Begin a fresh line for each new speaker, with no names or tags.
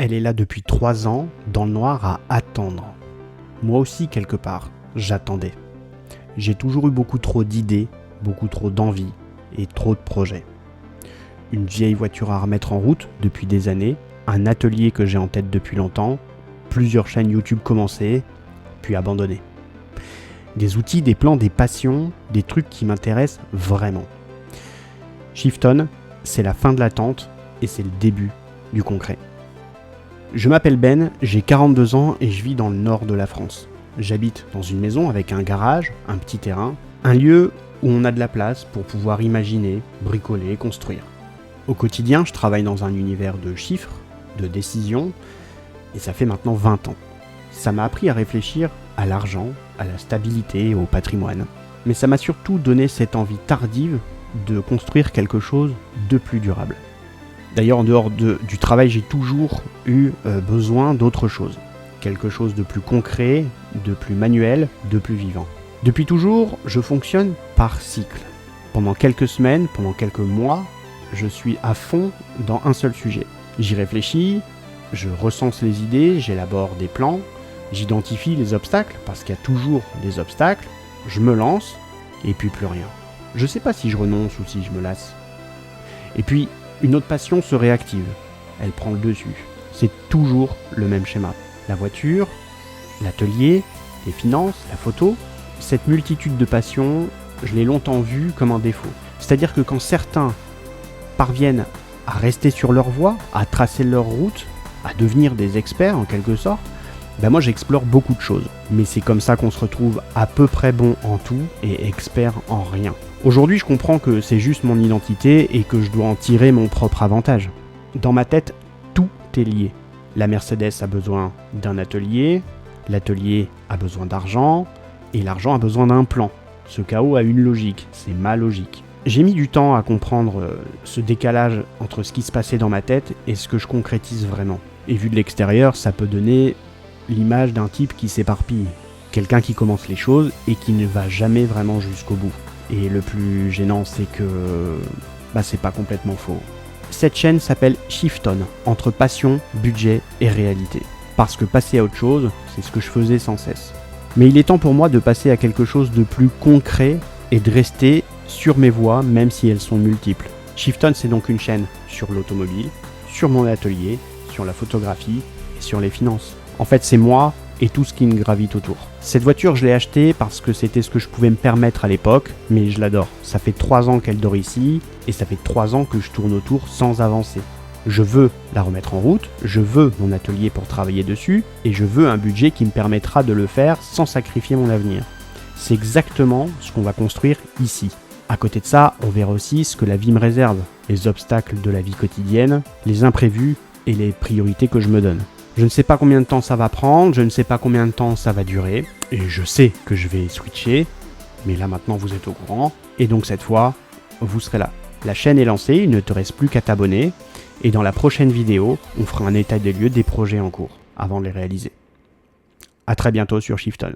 Elle est là depuis 3 ans, dans le noir à attendre. Moi aussi, quelque part, j'attendais. J'ai toujours eu beaucoup trop d'idées, beaucoup trop d'envies et trop de projets. Une vieille voiture à remettre en route depuis des années, un atelier que j'ai en tête depuis longtemps, plusieurs chaînes YouTube commencées, puis abandonnées. Des outils, des plans, des passions, des trucs qui m'intéressent vraiment. Shifton, c'est la fin de l'attente et c'est le début du concret. Je m'appelle Ben, j'ai 42 ans et je vis dans le nord de la France. J'habite dans une maison avec un garage, un petit terrain, un lieu où on a de la place pour pouvoir imaginer, bricoler, construire. Au quotidien, je travaille dans un univers de chiffres, de décisions, et ça fait maintenant 20 ans. Ça m'a appris à réfléchir à l'argent, à la stabilité, au patrimoine. Mais ça m'a surtout donné cette envie tardive de construire quelque chose de plus durable. D'ailleurs, en dehors du travail, j'ai toujours eu besoin d'autre chose. Quelque chose de plus concret, de plus manuel, de plus vivant. Depuis toujours, je fonctionne par cycle. Pendant quelques semaines, pendant quelques mois, je suis à fond dans un seul sujet. J'y réfléchis, je recense les idées, j'élabore des plans, j'identifie les obstacles, parce qu'il y a toujours des obstacles, je me lance, et puis plus rien. Je sais pas si je renonce ou si je me lasse. Et puis, une autre passion se réactive. Elle prend le dessus. C'est toujours le même schéma. La voiture, l'atelier, les finances, la photo. Cette multitude de passions, je l'ai longtemps vue comme un défaut. C'est-à-dire que quand certains parviennent à rester sur leur voie, à tracer leur route, à devenir des experts en quelque sorte, ben moi j'explore beaucoup de choses. Mais c'est comme ça qu'on se retrouve à peu près bon en tout et expert en rien. Aujourd'hui, je comprends que c'est juste mon identité et que je dois en tirer mon propre avantage. Dans ma tête, tout est lié. La Mercedes a besoin d'un atelier, l'atelier a besoin d'argent, et l'argent a besoin d'un plan. Ce chaos a une logique, c'est ma logique. J'ai mis du temps à comprendre ce décalage entre ce qui se passait dans ma tête et ce que je concrétise vraiment. Et vu de l'extérieur, ça peut donner l'image d'un type qui s'éparpille. Quelqu'un qui commence les choses et qui ne va jamais vraiment jusqu'au bout. Et le plus gênant, c'est que c'est pas complètement faux. Cette chaîne s'appelle Shifton, entre passion, budget et réalité. Parce que passer à autre chose, c'est ce que je faisais sans cesse. Mais il est temps pour moi de passer à quelque chose de plus concret et de rester sur mes voies, même si elles sont multiples. Shifton, c'est donc une chaîne sur l'automobile, sur mon atelier, sur la photographie et sur les finances. En fait, c'est moi et tout ce qui me gravite autour. Cette voiture, je l'ai achetée parce que c'était ce que je pouvais me permettre à l'époque, mais je l'adore. Ça fait 3 ans qu'elle dort ici, et ça fait 3 ans que je tourne autour sans avancer. Je veux la remettre en route, je veux mon atelier pour travailler dessus, et je veux un budget qui me permettra de le faire sans sacrifier mon avenir. C'est exactement ce qu'on va construire ici. À côté de ça, on verra aussi ce que la vie me réserve, les obstacles de la vie quotidienne, les imprévus et les priorités que je me donne. Je ne sais pas combien de temps ça va prendre, je ne sais pas combien de temps ça va durer, et je sais que je vais switcher, mais là maintenant vous êtes au courant, et donc cette fois, vous serez là. La chaîne est lancée, il ne te reste plus qu'à t'abonner, et dans la prochaine vidéo, on fera un état des lieux des projets en cours, avant de les réaliser. A très bientôt sur Shifton.